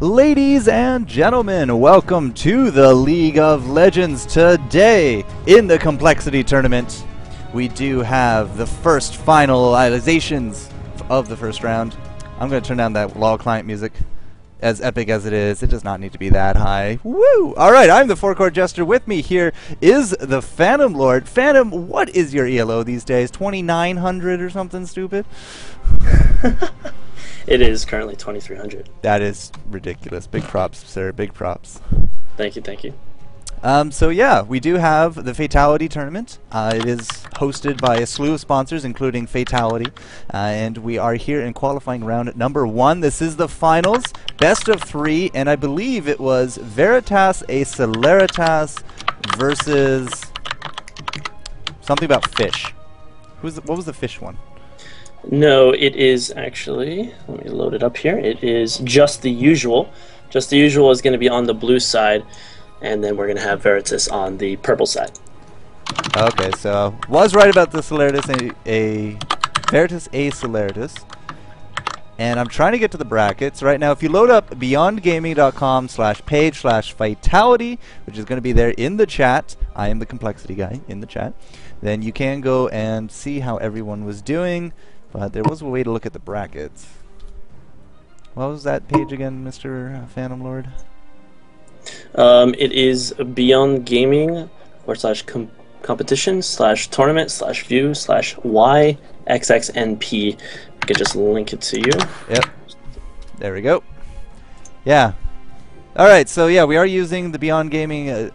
Ladies and gentlemen, welcome to the League of Legends. Today, in the Complexity Tournament, we do have the first finalizations of the first round. I'm going to turn down that LoL client music. As epic as it does not need to be that high. Woo! Alright, I'm the FourCourtJester. With me here is the Phantom Lord. Phantom, what is your ELO these days? 2,900 or something stupid? It is currently 2,300. That is ridiculous. Big props, sir. Big props. Thank you, thank you. So yeah, we do have the Fatal1ty tournament. It is hosted by a slew of sponsors, including Fatal1ty, and we are here in qualifying round number 1. This is the finals, best of 3, and I believe it was Veritas, a Celeritas versus something about fish. What was the fish one? No, it is actually, let me load it up here. It is Just the Usual. Just the Usual is going to be on the blue side, and then we're going to have Veritas on the purple side. Okay, so was right about the Celeritas, Veritas a Celeritas. And I'm trying to get to the brackets. Right now, if you load up beyondgaming.com/page/Fatal1ty, which is going to be there in the chat, I am the complexity guy in the chat, then you can go and see how everyone was doing. But there was a way to look at the brackets. What was that page again, Mr. Phantom Lord? It is Beyond Gaming /competition/tournament/view/YXXNP. I could just link it to you. Yep. There we go. Yeah. All right. So yeah, we are using the Beyond Gaming,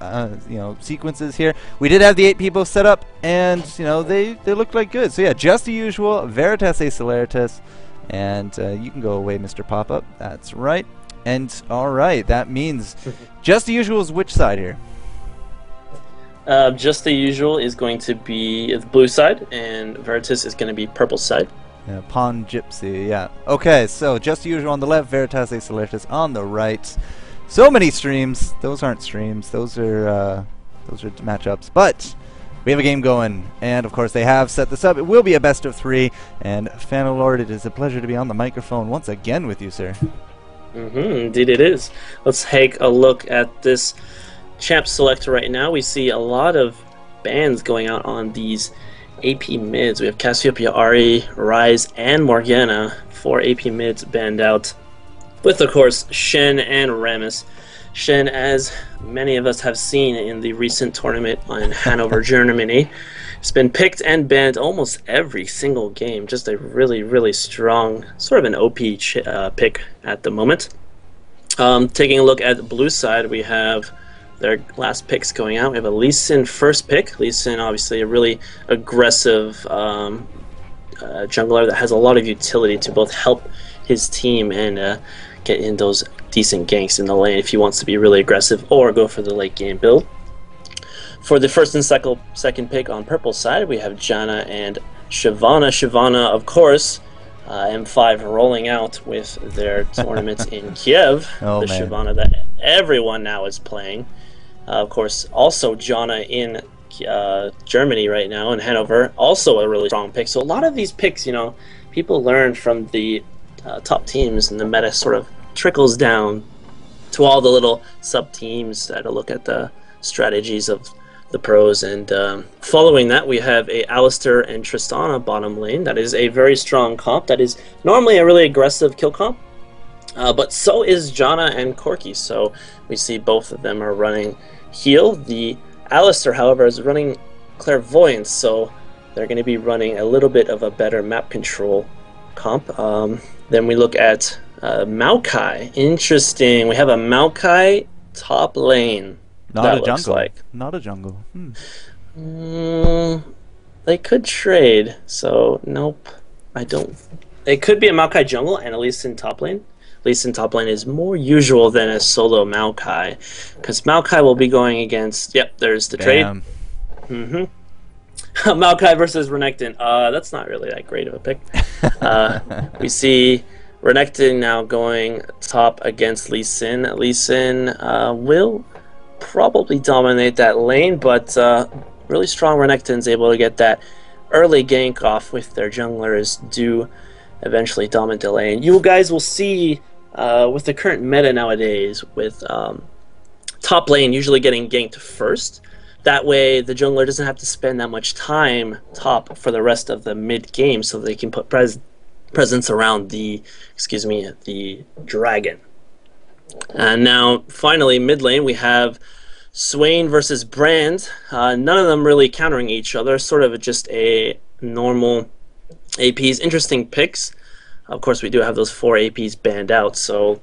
sequences here. We did have the 8 people set up, and they looked like good. So yeah, Just the Usual, Veritas a Celeritas, and you can go away, Mr. Pop-Up. That's right. And all right, that means Just the Usual is which side here? Just the Usual is going to be the blue side, and Veritas is going to be purple side. Yeah, Pawn Gypsy, yeah. Okay, so Just the Usual on the left, Veritas a Celeritas on the right. So many streams. Those aren't streams. Those are matchups. But we have a game going, and of course they have set this up. It will be a best of 3. And Phantom Lord, it is a pleasure to be on the microphone once again with you, sir. Indeed it is. Let's take a look at this champ selector right now. We see a lot of bans going out on these AP mids. We have Cassiopeia, Ari, Ryze, and Morgana. 4 AP mids banned out, with of course Shen and Rammus. Shen, as many of us have seen in the recent tournament in Hanover, Germany, has been picked and banned almost every single game. Just a really, really strong, sort of an OP pick at the moment. Taking a look at the blue side, we have their last picks going out. We have a Lee Sin first pick. Lee Sin, obviously a really aggressive jungler that has a lot of utility to both help his team and get in those decent ganks in the lane if he wants to be really aggressive or go for the late game build. For the first and second pick on purple side, we have Janna and Shyvana. Shyvana, of course, M5 rolling out with their tournament in Kiev. Oh, the man. Shyvana that everyone now is playing. Of course, also Janna in Germany right now, in Hanover. Also a really strong pick. So a lot of these picks, people learn from the top teams, and the meta sort of trickles down to all the little sub-teams that look at the strategies of the pros. And following that, we have a Alistair and Tristana bottom lane. That is a very strong comp. That is normally a really aggressive kill comp, but so is Janna and Corki. So we see both of them are running heal. The Alistair, however, is running clairvoyance, so they're going to be running a little bit of a better map control comp. Then we look at Maokai. Interesting. We have a Maokai top lane. Not a jungle. Not a jungle. They could trade, so nope. I don't. It could be a Maokai jungle and a Lee Sin top lane. Lee Sin top lane is more usual than a solo Maokai, because Maokai will be going against. Yep, there's the trade. Maokai versus Renekton. That's not really that great of a pick. We see Renekton now going top against Lee Sin. Lee Sin will probably dominate that lane, but really strong Renekton's able to get that early gank off with their junglers do eventually dominate the lane. You guys will see with the current meta nowadays, with top lane usually getting ganked first. That way, the jungler doesn't have to spend that much time top for the rest of the mid game, so they can put presence around the, the dragon. And now, finally, mid lane, we have Swain versus Brand. None of them really countering each other, sort of just a normal APs. Interesting picks. Of course, we do have those 4 APs banned out, so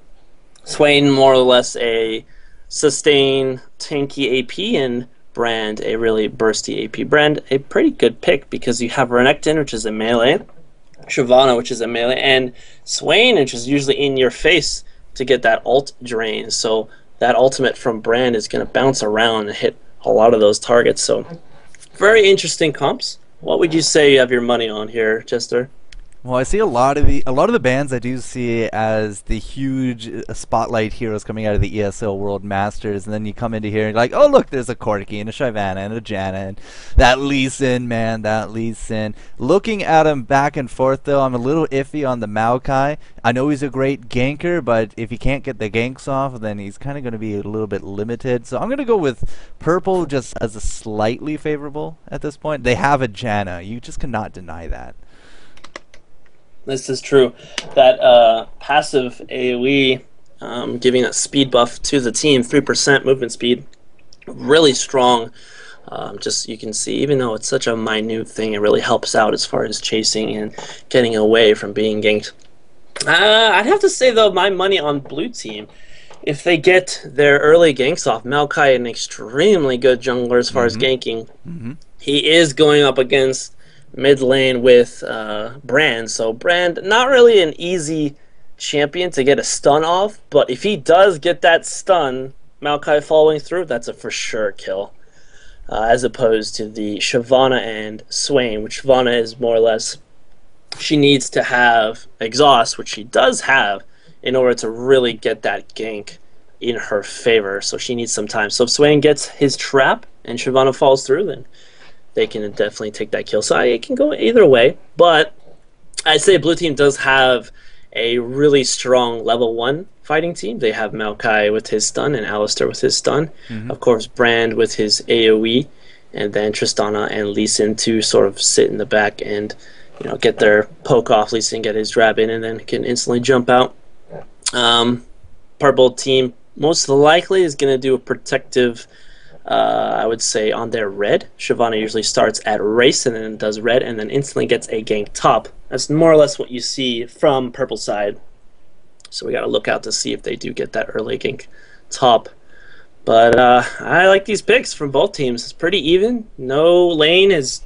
Swain more or less a sustain tanky AP, and Brand a really bursty AP. Brand a pretty good pick because you have Renekton, which is a melee, Shyvana, which is a melee, and Swain, which is usually in your face to get that ult drain. So that ultimate from Brand is going to bounce around and hit a lot of those targets. So very interesting comps. What would you say you have your money on here, Jester? Well, I see a lot of the bands I do see as the huge spotlight heroes coming out of the ESL World Masters, and then you come into here and you're like, oh look, there's a Corki and a Shyvana and a Janna, and that Lee Sin, man, that Lee Sin. Looking at him back and forth though, I'm a little iffy on the Maokai. I know he's a great ganker, but if he can't get the ganks off, then he's kind of going to be a little bit limited. So I'm going to go with Purple just as a slightly favorable at this point. They have a Janna. You just cannot deny that. This is true. That passive AoE giving that speed buff to the team, 3% movement speed, really strong. Just you can see, even though it's such a minute thing, it really helps out as far as chasing and getting away from being ganked. I'd have to say, though, my money on blue team. If they get their early ganks off, Maokai an extremely good jungler as far as ganking. He is going up against mid lane with Brand, so Brand not really an easy champion to get a stun off, but if he does get that stun, Maokai following through, that's a for sure kill, as opposed to the Shyvana and Swain, which Shyvana is more or less, she needs to have exhaust, which she does have, in order to really get that gank in her favor, so she needs some time. So if Swain gets his trap and Shyvana falls through, then they can definitely take that kill. So it can go either way, but I'd say blue team does have a really strong level 1 fighting team. They have Maokai with his stun and Alistar with his stun. Of course, Brand with his AoE, and then Tristana and Lee Sin to sort of sit in the back and get their poke off. Lee Sin get his grab in and then can instantly jump out. Purple team most likely is going to do a protective, I would say, on their red. Shyvana usually starts at race and then does red and then instantly gets a gank top. That's more or less what you see from purple side. So we got to look out to see if they do get that early gank top. But I like these picks from both teams. It's pretty even. No lane is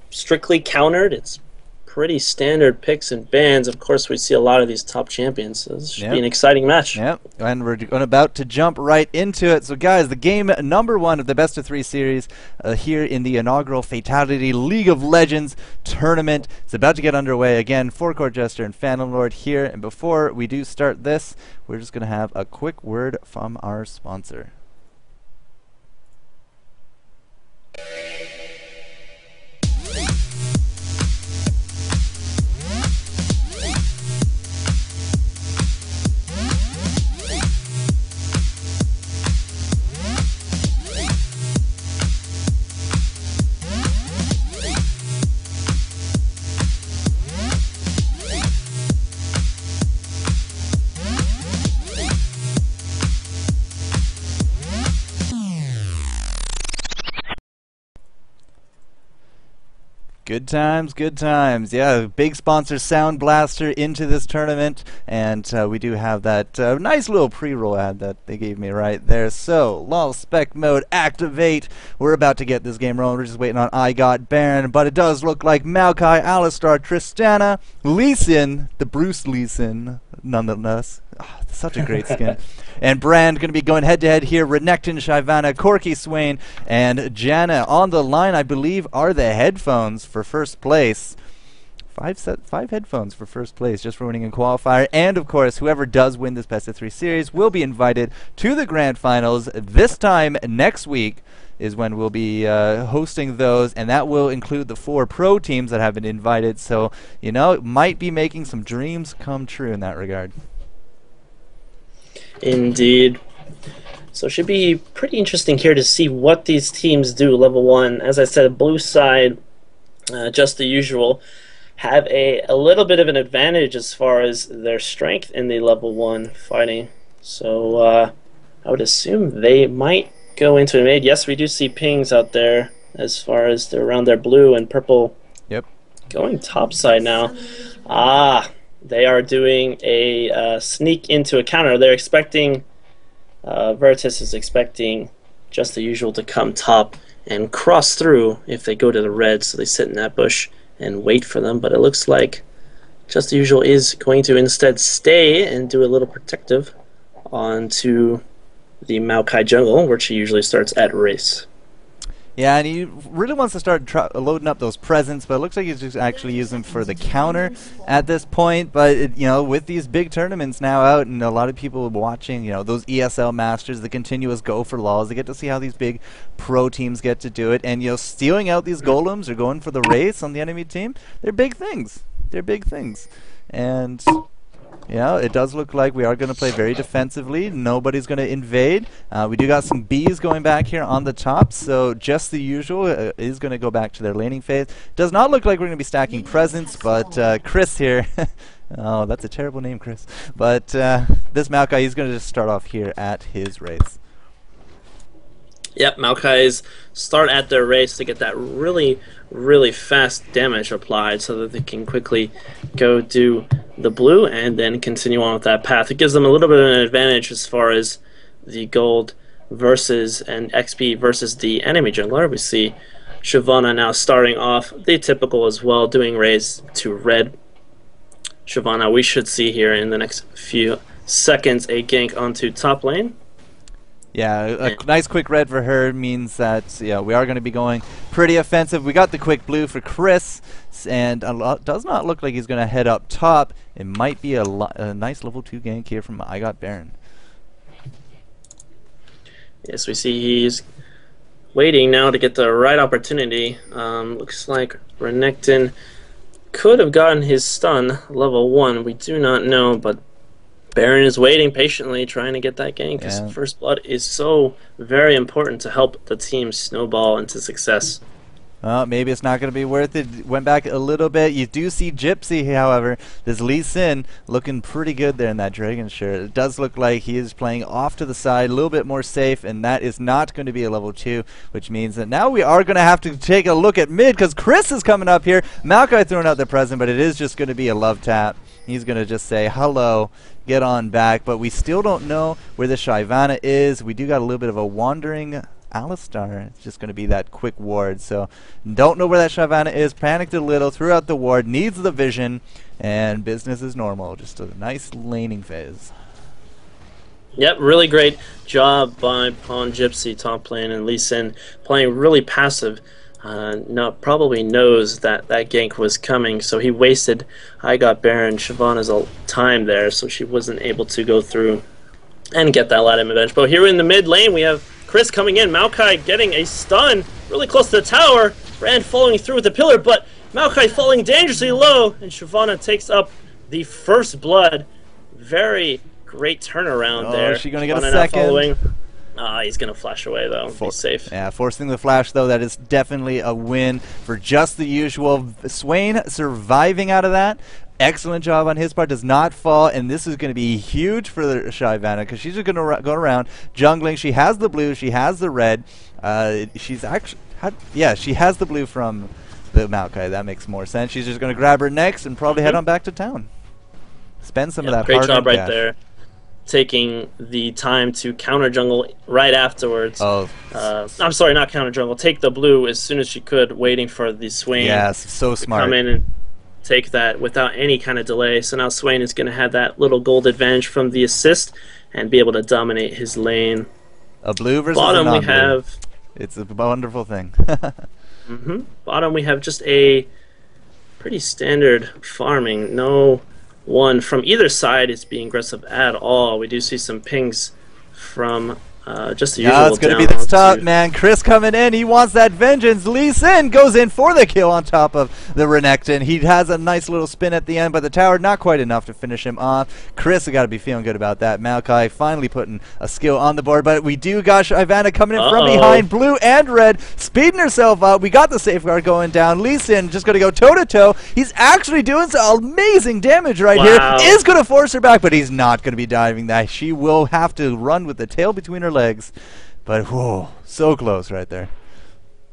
strictly countered. It's pretty standard picks and bans. Of course, we see a lot of these top champions, so this should be an exciting match. Yep, and we're about to jump right into it. So guys, the game number 1 of the best of 3 series here in the inaugural Fatal1ty League of Legends tournament is about to get underway. Again, FourCourtJester and Fatal1ty here, and before we do start this, we're just going to have a quick word from our sponsor. Good times, good times. Yeah, big sponsor Sound Blaster into this tournament, and we do have that nice little pre-roll ad that they gave me right there. So, LoL spec mode activate. We're about to get this game rolling. We're just waiting on I Got Baron, but it does look like Maokai, Alistar, Tristana, Lee Sin, the Bruce Lee Sin, nonetheless. Oh, such a great skin. And Brand going to be going head-to-head here. Renekton, Shyvana, Corki, Swain, and Janna. On the line, I believe, are the headphones for first place. Five headphones for first place, just for winning in Qualifier. And, of course, whoever does win this Best of 3 series will be invited to the Grand Finals. This time next week is when we'll be hosting those, and that will include the 4 pro teams that have been invited. So, it might be making some dreams come true in that regard. Indeed. So it should be pretty interesting here to see what these teams do level 1. As I said, blue side, just the usual, have a little bit of an advantage as far as their strength in the level 1 fighting. So I would assume they might go into a mid. Yes, we do see pings out there as far as they're around their blue and purple. Yep. Going top side now. They are doing a sneak into a counter. They're expecting, Veritas is expecting just the usual to come top and cross through if they go to the red, so they sit in that bush and wait for them. But it looks like just the usual is going to instead stay and do a little protective onto the Maokai jungle, where she usually starts at race. Yeah, and he really wants to start loading up those presents, but it looks like he's just actually using them for the counter at this point. But, you know, with these big tournaments now out and a lot of people watching, you know, those ESL Masters, the continuous go for LoLs, they get to see how these big pro teams get to do it. And, you know, stealing out these golems or going for the race on the enemy team, they're big things. They're big things. And... yeah, it does look like we are going to play very defensively. Nobody's going to invade. We do got some Bs going back here on the top, so just the usual is going to go back to their laning phase. Does not look like we're going to be stacking presents, but Chris here... oh, that's a terrible name, Chris. But this Maokai, he's going to just start off here at his race. Yep, Maokai's start at their race to get that really, really fast damage applied so that they can quickly go do the blue and then continue on with that path. It gives them a little bit of an advantage as far as the gold versus and XP versus the enemy jungler. We see Shyvana now starting off the typical as well, doing raise to red. Shyvana, we should see here in the next few seconds a gank onto top lane. Yeah, a nice quick red for her means that we are going to be going pretty offensive. We got the quick blue for Chris, and does not look like he's going to head up top. It might be a nice level 2 gank here from I Got Baron. Yes, we see he's waiting now to get the right opportunity. Looks like Renekton could have gotten his stun level 1. We do not know, but Baron is waiting patiently, trying to get that gank, because First Blood is so very important to help the team snowball into success. Maybe it's not going to be worth it. Went back a little bit. You do see Gypsy, however, this Lee Sin looking pretty good there in that dragon shirt. It does look like he is playing off to the side, a little bit more safe, and that is not going to be a level 2, which means that now we are going to have to take a look at mid, because Chris is coming up here. Maokai throwing out the present, but it is just going to be a love tap. He's going to just say, hello, get on back. But we still don't know where the Shyvana is. We do got a little bit of a wandering Alistar. It's just going to be that quick ward. So don't know where that Shyvana is. Panicked a little, threw out the ward, needs the vision, and business is normal. Just a nice laning phase. Yep, really great job by Pawn Gypsy top lane, and Lee Sin playing really passive. Probably knows that that gank was coming, so he wasted I Got Baron Shyvana's time there, so she wasn't able to go through and get that Latin advantage. But here in the mid lane, we have Chris coming in. Maokai getting a stun really close to the tower. Rand following through with the pillar, but Maokai falling dangerously low, and Shyvana takes up the first blood. Very great turnaround there. Is she going to get a second? He's going to flash away, though. He's safe. Yeah, forcing the flash, though, that is definitely a win for just the usual. Swain surviving out of that. Excellent job on his part. Does not fall, and this is going to be huge for the Shyvana, because she's just going to go around jungling. She has the blue. She has the red. She's actually... she has the blue from the Maokai. That makes more sense. She's just going to grab her next and probably head on back to town. Spend some of that great job right cash. there. Taking the time to counter jungle right afterwards. I'm sorry, not counter jungle. Take the blue as soon as she could, waiting for the Swain. Yes, so smart. Come in and take that without any kind of delay. So now Swain is going to have that little gold advantage from the assist and be able to dominate his lane. A blue versus bottom a we have. It's a wonderful thing. Bottom we have just a pretty standard farming. No one from either side is being aggressive at all. We do see some pings from just the usual. Yeah, it's going to be the top, man. Chris coming in. He wants that vengeance. Lee Sin goes in for the kill on top of the Renekton. He has a nice little spin at the end, but the tower not quite enough to finish him off. Chris has got to be feeling good about that. Maokai finally putting a skill on the board, but we do got Ivana coming in from behind. Blue and red speeding herself up. We got the safeguard going down. Lee Sin just going to go toe-to-toe. He's actually doing some amazing damage right here. Is going to force her back, but he's not going to be diving that. She will have to run with the tail between her legs, but whoa, so close right there.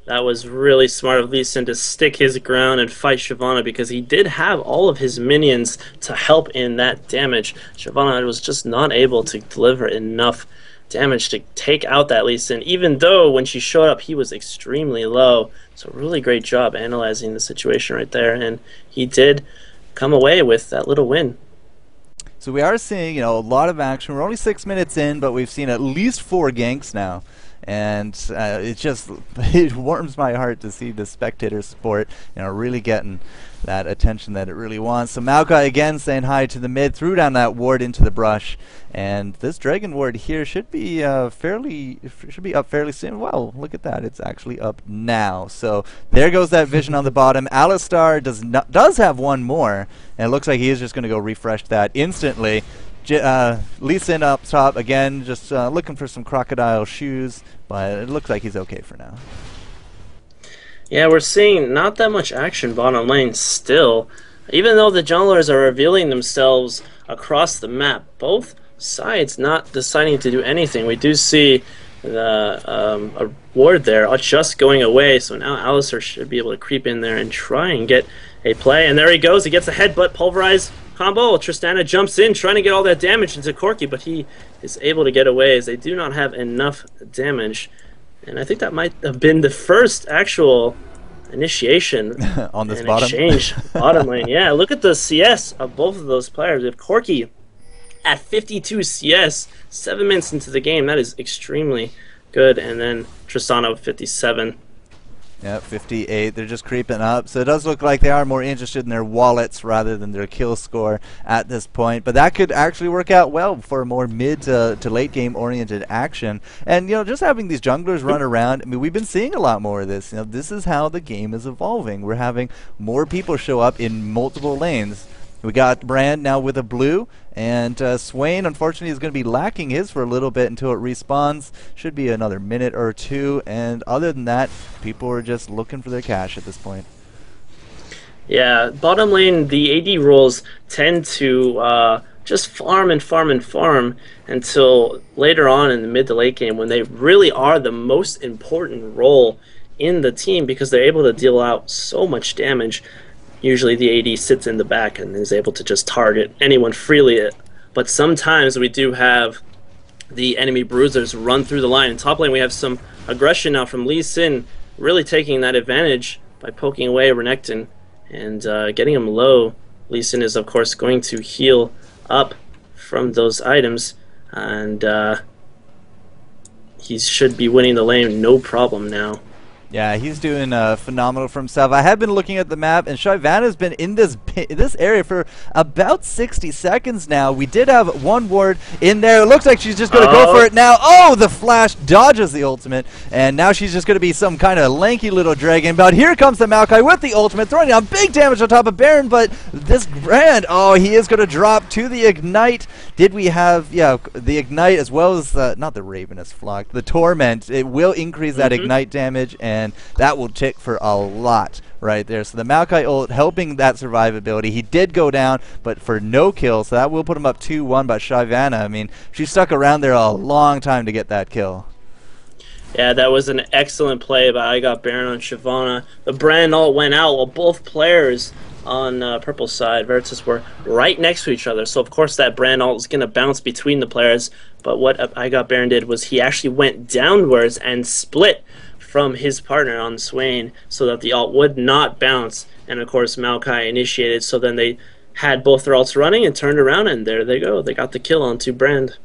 That was really smart of Lee Sin to stick his ground and fight Shyvana, because he did have all of his minions to help in that damage. Shyvana was just not able to deliver enough damage to take out that Lee Sin, even though when she showed up he was extremely low. So really great job analyzing the situation right there, and he did come away with that little win. So we are seeing, you know, a lot of action. We're only 6 minutes in, but we've seen at least 4 ganks now. And it warms my heart to see the spectator sport, you know, really getting that attention that it really wants. So Maokai again saying hi to the mid, threw down that ward into the brush, and this dragon ward here should be up fairly soon. Well, look at that, it's actually up now. So there goes that vision on the bottom. Alistar does have one more, and it looks like he is just going to go refresh that instantly. Lee Sin up top again, just looking for some crocodile shoes, but it looks like he's okay for now. Yeah, we're seeing not that much action bottom lane still. Even though the junglers are revealing themselves across the map, both sides not deciding to do anything. We do see the a ward there just going away, so now Alistar should be able to creep in there and try and get a play. And there he goes, he gets a headbutt, pulverize combo. Tristana jumps in, trying to get all that damage into Corki, but he is able to get away as they do not have enough damage. And I think that might have been the first actual initiation on this exchange bottom lane. Yeah, look at the CS of both of those players. We have Corki at 52 CS, 7 minutes into the game. That is extremely good. And then Tristana with 57. Yeah, 58. They're just creeping up. So it does look like they are more interested in their wallets rather than their kill score at this point. But that could actually work out well for a more mid to late game oriented action. And, you know, just having these junglers run around, I mean, we've been seeing a lot more of this. You know, this is how the game is evolving. We're having more people show up in multiple lanes. We got Brand now with a blue, and Swain unfortunately is going to be lacking his for a little bit until it respawns. Should be another minute or two, and other than that, people are just looking for their cash at this point. Yeah, bottom lane, the AD roles tend to just farm and farm and farm until later on in the mid to late game, when they really are the most important role in the team, because they're able to deal out so much damage. Usually the AD sits in the back and is able to just target anyone freely. But sometimes we do have the enemy bruisers run through the line. In top lane we have some aggression now from Lee Sin, really taking that advantage by poking away Renekton and getting him low. Lee Sin is of course going to heal up from those items, and he should be winning the lane no problem now. Yeah, he's doing phenomenal for himself. I have been looking at the map, and Shyvana's been in this area for about 60 seconds now. We did have one ward in there. It looks like she's just going to go for it now. Oh, the flash dodges the ultimate, and now she's just going to be some kind of lanky little dragon. But here comes the Maokai with the ultimate, throwing down big damage on top of Baron, but this Brand, oh, he is going to drop to the Ignite. Did we have, yeah, the Ignite as well as, not the Ravenous Flock, the Torment. It will increase that Ignite damage, and that will tick for a lot right there. So the Maokai ult helping that survivability. He did go down, but for no kill, so that will put him up 2-1. But Shyvana, I mean, she stuck around there a long time to get that kill. Yeah, that was an excellent play by I Got Baron on Shyvana. The Brand ult went out while both players on purple side, Veritas, were right next to each other. So of course that Brand ult is going to bounce between the players. But what I Got Baron did was he actually went downwards and split from his partner on Swain so that the ult would not bounce. And of course Maokai initiated, so then they had both their ults running and turned around, and there they go. They got the kill onto Brand.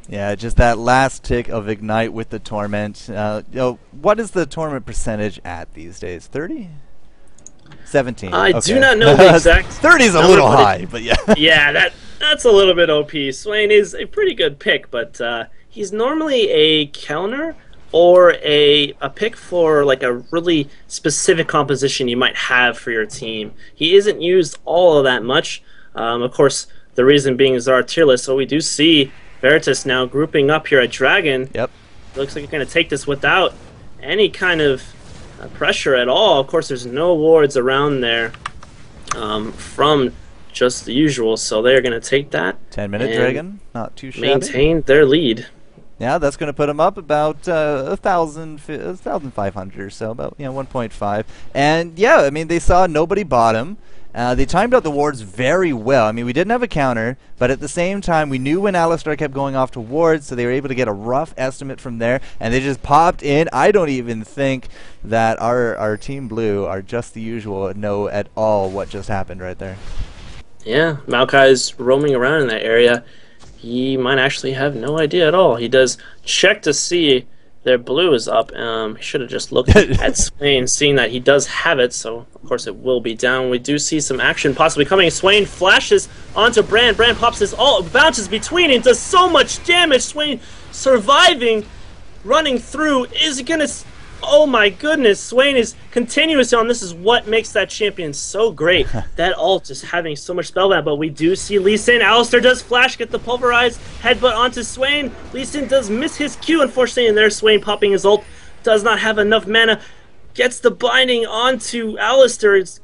Yeah, just that last tick of Ignite with the Torment. You know, what is the Torment percentage at these days? 30? 17. I do not know the exact 30 is a little high, but yeah. Yeah, that's a little bit OP. Swain is a pretty good pick, but he's normally a counter or a pick for like a really specific composition you might have for your team. He isn't used all of that much. Of course, the reason being is our tier list. So we do see Veritas now grouping up here at Dragon. Yep. Looks like you're going to take this without any kind of pressure at all. Of course, there's no wards around there from just the usual, so they're going to take that. 10-minute Dragon, not too shabby. Maintain their lead. Yeah, that's going to put them up about 1,500 or so, about 1.5. And yeah, I mean, they saw nobody bottom. They timed out the wards very well. I mean, we didn't have a counter, but at the same time, we knew when Alistar kept going off to wards, so they were able to get a rough estimate from there, and they just popped in. I don't even think that our Team Blue are just the usual know at all what just happened right there. Yeah, Maokai's roaming around in that area. He might actually have no idea at all. He does check to see their blue is up. He should have just looked at Swain, seeing that he does have it, so of course it will be down. We do see some action possibly coming. Swain flashes onto Brand. Brand pops his ult, bounces between and does so much damage. Swain surviving, running through. Is he gonna... Oh my goodness, Swain is continuous on. This is what makes that champion so great. That ult is having so much spellbound, but we do see Lee Sin. Alistar does flash, get the pulverized headbutt onto Swain. Lee Sin does miss his Q, unfortunately, and there's Swain popping his ult. Does not have enough mana. Gets the binding onto Alistar.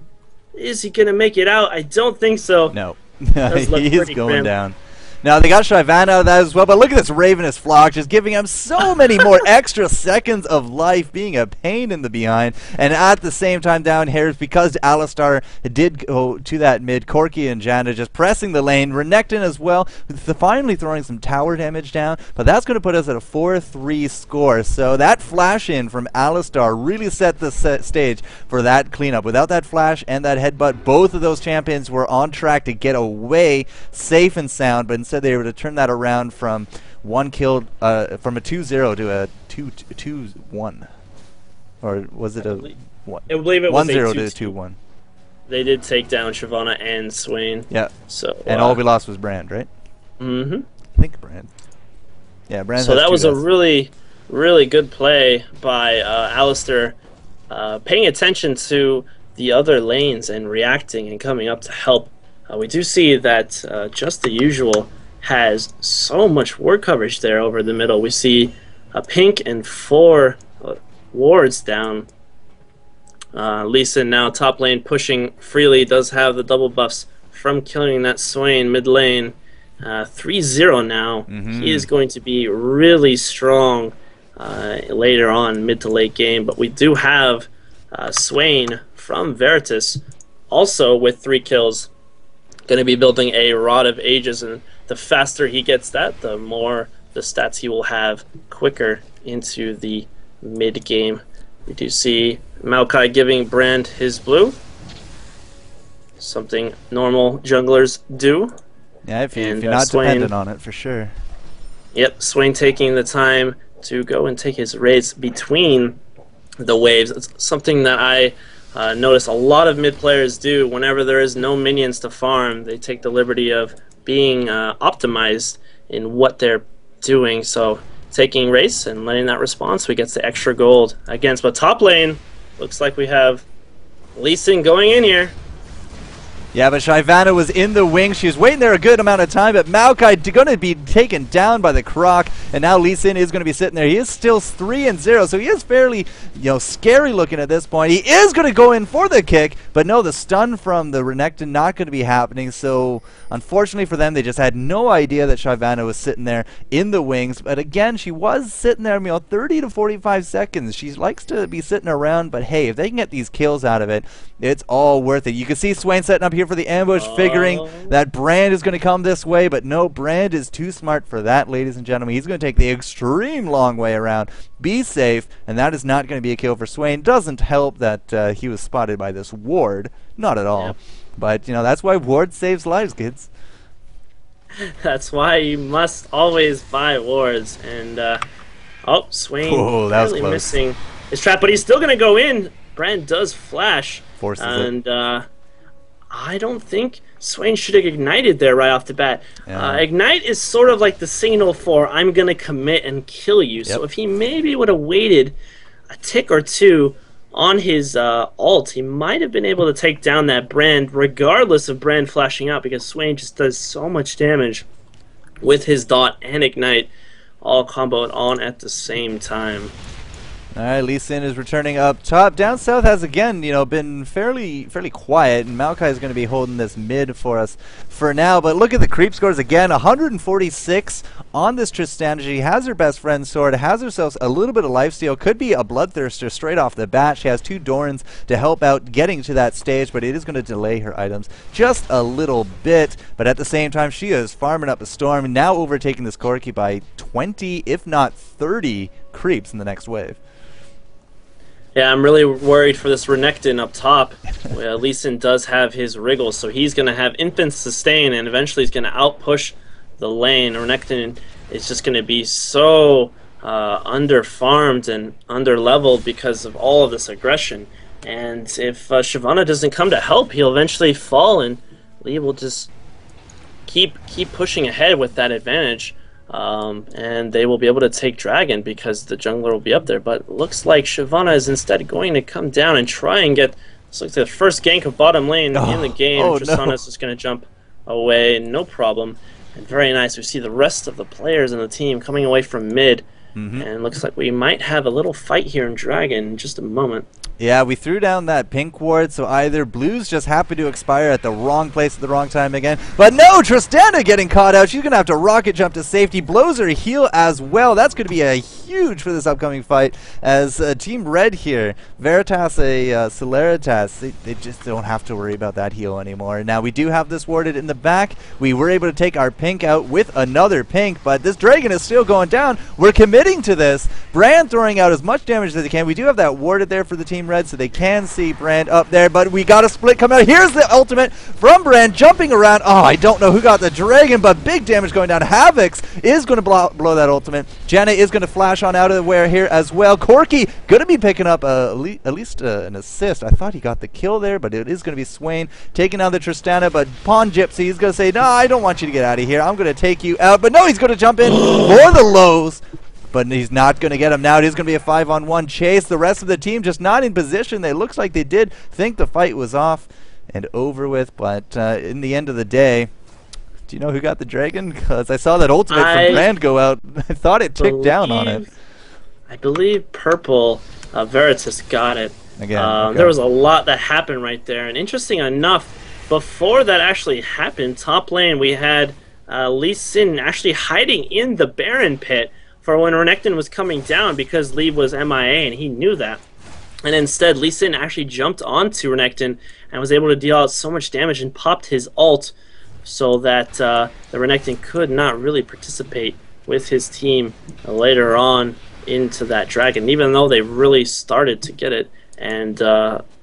Is he going to make it out? I don't think so. No. He's going down. Now, they got Shyvana out of that as well, but look at this Ravenous Flock just giving him so many more extra seconds of life, being a pain in the behind. And at the same time down here, because Alistar did go to that mid, Corki and Janna just pressing the lane. Renekton as well, finally throwing some tower damage down, but that's going to put us at a 4-3 score. So that flash in from Alistar really set the stage for that cleanup. Without that flash and that headbutt, both of those champions were on track to get away safe and sound, but instead they were able to turn that around from one kill, from a 2-0 to a 2-1, or was it a what? I believe it was 1-0 to 2-1. They did take down Shyvana and Swain. Yeah. So and all we lost was Brand, right? Mm-hmm. I think Brand. Yeah, Brand. So that was a really, really good play by Alistar, paying attention to the other lanes and reacting and coming up to help. We do see that just the usual has so much ward coverage there over the middle. We see a pink and 4 wards down. Lee Sin now top lane pushing freely, does have the double buffs from killing that Swain mid lane. 3-0 now. He is going to be really strong later on, mid to late game, but we do have Swain from Veritas also with 3 kills. Going to be building a Rod of Ages, and the faster he gets that, the more the stats he will have quicker into the mid game. We do see Maokai giving Brand his blue, something normal junglers do. Yeah, if you're not Swain, dependent on it, for sure. Yep, Swain taking the time to go and take his raids between the waves. It's something that I notice a lot of mid players do. Whenever there is no minions to farm, they take the liberty of being optimized in what they're doing. So taking race and letting that response, we get the extra gold against. But top lane, looks like we have Lee Sin going in here. Yeah, but Shyvana was in the wing. She was waiting there a good amount of time, but Maokai going to be taken down by the Croc, and now Lee Sin is going to be sitting there. He is still 3-0, so he is fairly, scary looking at this point. He is going to go in for the kick, but no, the stun from the Renekton not going to be happening. So unfortunately for them, they just had no idea that Shyvana was sitting there in the wings. But again, she was sitting there, 30 to 45 seconds. She likes to be sitting around, but hey, if they can get these kills out of it, it's all worth it. You can see Swain setting up here for the ambush, figuring that Brand is going to come this way, but no, Brand is too smart for that, ladies and gentlemen. He's going to take the extreme long way around, be safe, and that is not going to be a kill for Swain. Doesn't help that he was spotted by this ward, not at all. Yep. But that's why ward saves lives, kids. That's why you must always buy wards. And Swain really missing his trap, but he's still going to go in. Brand does flash. Forces and it. I don't think Swain should have ignited there right off the bat. Yeah. Ignite is sort of like the signal for I'm going to commit and kill you. Yep. So if he maybe would have waited a tick or two on his ult, he might have been able to take down that Brand, regardless of Brand flashing out, because Swain just does so much damage with his dot and ignite, all comboed on at the same time. All right, Lee Sin is returning up top. Down south has again, been fairly quiet, and Maokai is going to be holding this mid for us for now. But look at the creep scores again, 146 on this Tristana. She has her best friend sword, has herself a little bit of lifesteal, could be a bloodthirster straight off the bat. She has 2 Dorans to help out getting to that stage, but it is going to delay her items just a little bit. But at the same time, she is farming up a storm, now overtaking this Corki by 20, if not 30 creeps in the next wave. Yeah, I'm really worried for this Renekton up top. Lee Sin does have his wriggle, so he's going to have infant sustain, and eventually he's going to outpush the lane. Renekton is just going to be so under-farmed and under-leveled because of all of this aggression. And if Shyvana doesn't come to help, he'll eventually fall, and Lee will just keep pushing ahead with that advantage. And they will be able to take Dragon because the jungler will be up there. But it looks like Shyvana is instead going to come down and try and get, this looks like the first gank of bottom lane in the game. Tristana's just going to jump away, no problem. And very nice, we see the rest of the players in the team coming away from mid. And it looks like we might have a little fight here in Dragon in just a moment. Yeah, we threw down that pink ward, so either Blues just happened to expire at the wrong place at the wrong time again. But no, Tristana getting caught out. She's going to have to rocket jump to safety. Blows her heal as well. That's going to be a huge for this upcoming fight as Team Red here, Veritas, Celeritas, they just don't have to worry about that heal anymore. Now, we do have this warded in the back. We were able to take our pink out with another pink, but this Dragon is still going down. We're committing to this. Brand throwing out as much damage as they can. We do have that warded there for the Team Red, so they can see Brand up there, but we got a split coming out. Here's the ultimate from Brand, jumping around. Oh, I don't know who got the Dragon, but big damage going down. Havix is going to blow that ultimate. Janna is going to flash on out of the way here as well. Corki going to be picking up at least an assist. I thought he got the kill there, but it is going to be Swain taking out the Tristana, but Pawn Gypsy is going to say, no, I don't want you to get out of here. I'm going to take you out, but no, he's going to jump in for the lows. But he's not going to get him now. It is going to be a 5-on-1 chase. The rest of the team just not in position. They looks like they did think the fight was off and over with. But in the end of the day, do you know who got the Dragon? Because I saw that ultimate from Brand go out. I thought it ticked down on it. I believe Purple Veritas got it. Again, okay. There was a lot that happened right there. And interesting enough, before that actually happened, top lane we had Lee Sin actually hiding in the Baron pit for when Renekton was coming down because Lee was MIA and he knew that. And instead, Lee Sin actually jumped onto Renekton and was able to deal out so much damage and popped his ult so that the Renekton could not really participate with his team later on into that Dragon, even though they really started to get it. And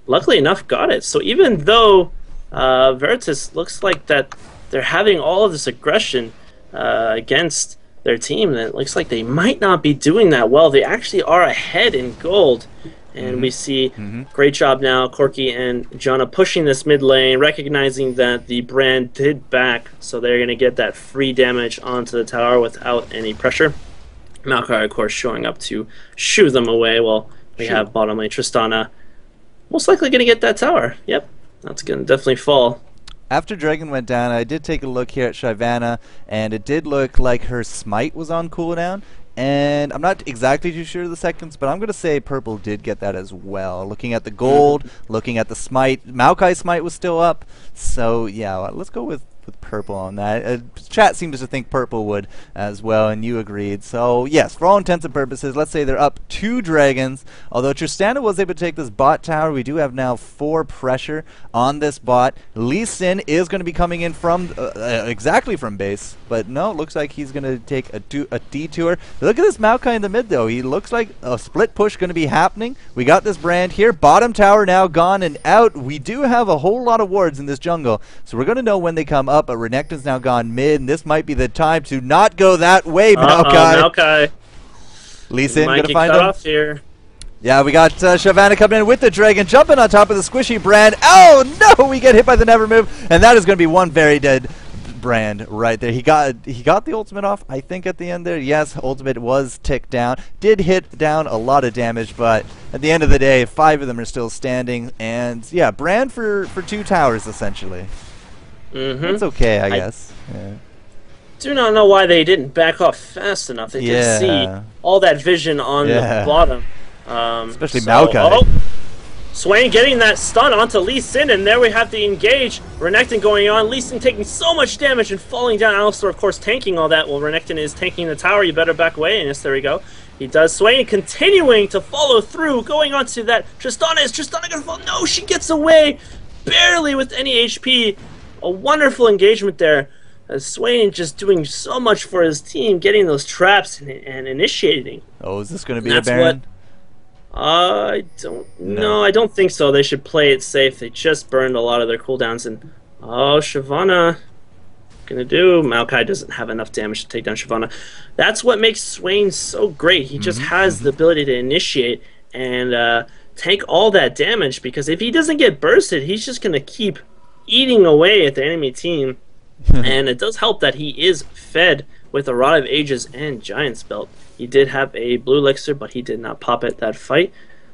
luckily enough, got it. So even though Veritas looks like that they're having all of this aggression against their team, and it looks like they might not be doing that well. They actually are ahead in gold, and we see great job now, Corki and Janna pushing this mid lane, recognizing that the Brand did back, so they're going to get that free damage onto the tower without any pressure. Maokai, of course, showing up to shoo them away while we have bottom lane Tristana most likely going to get that tower. Yep, that's going to definitely fall. After Dragon went down, I did take a look here at Shyvana, and it did look like her smite was on cooldown. And I'm not exactly too sure of the seconds, but I'm going to say Purple did get that as well. Looking at the gold, looking at the smite, Maokai's smite was still up. So, yeah, let's go with Purple on that. Chat seems to think Purple would as well, and you agreed. So, yes, for all intents and purposes, let's say they're up 2 Dragons. Although Tristana was able to take this bot tower, we do have now 4 pressure on this bot. Lee Sin is going to be coming in from exactly from base, but no, it looks like he's going to take a detour. Look at this Maokai in the mid, though. He looks like a split push going to be happening. We got this Brand here. Bottom tower now gone and out. We do have a whole lot of wards in this jungle, so we're going to know when they come up. But Renekton's now gone mid, and this might be the time to not go that way, Maokai. Maokai. Lee Sin gonna find him. Off here. Yeah, we got Shyvana coming in with the dragon, jumping on top of the squishy Brand. Oh no, we get hit by the never move, and that is going to be one very dead Brand right there. He got the ultimate off, I think, at the end there. Yes, ultimate was ticked down. Did hit down a lot of damage, but at the end of the day, 5 of them are still standing. And yeah, Brand for 2 towers essentially. That's okay, I guess. Yeah. Do not know why they didn't back off fast enough. They did see all that vision on the bottom. Especially Maokai. Swain getting that stun onto Lee Sin, and there we have the engage. Renekton going on. Lee Sin taking so much damage and falling down. Alistar, of course, tanking all that. Well, Renekton is tanking the tower. You better back away. And yes, there we go. He does. Swain continuing to follow through, going on to that. Tristana, is Tristana going to fall? No, she gets away barely with any HP. A wonderful engagement there. Swain just doing so much for his team, getting those traps and initiating. Oh, is this going to be a Baron? I don't know. I don't think so. They should play it safe. They just burned a lot of their cooldowns. And oh, Shyvana, gonna do? Maokai doesn't have enough damage to take down Shyvana. That's what makes Swain so great. He just has the ability to initiate and take all that damage, because if he doesn't get bursted, he's just gonna keep eating away at the enemy team. And it does help that he is fed with a Rod of Ages and Giant's Belt. He did have a blue elixir, but he did not pop it that fight.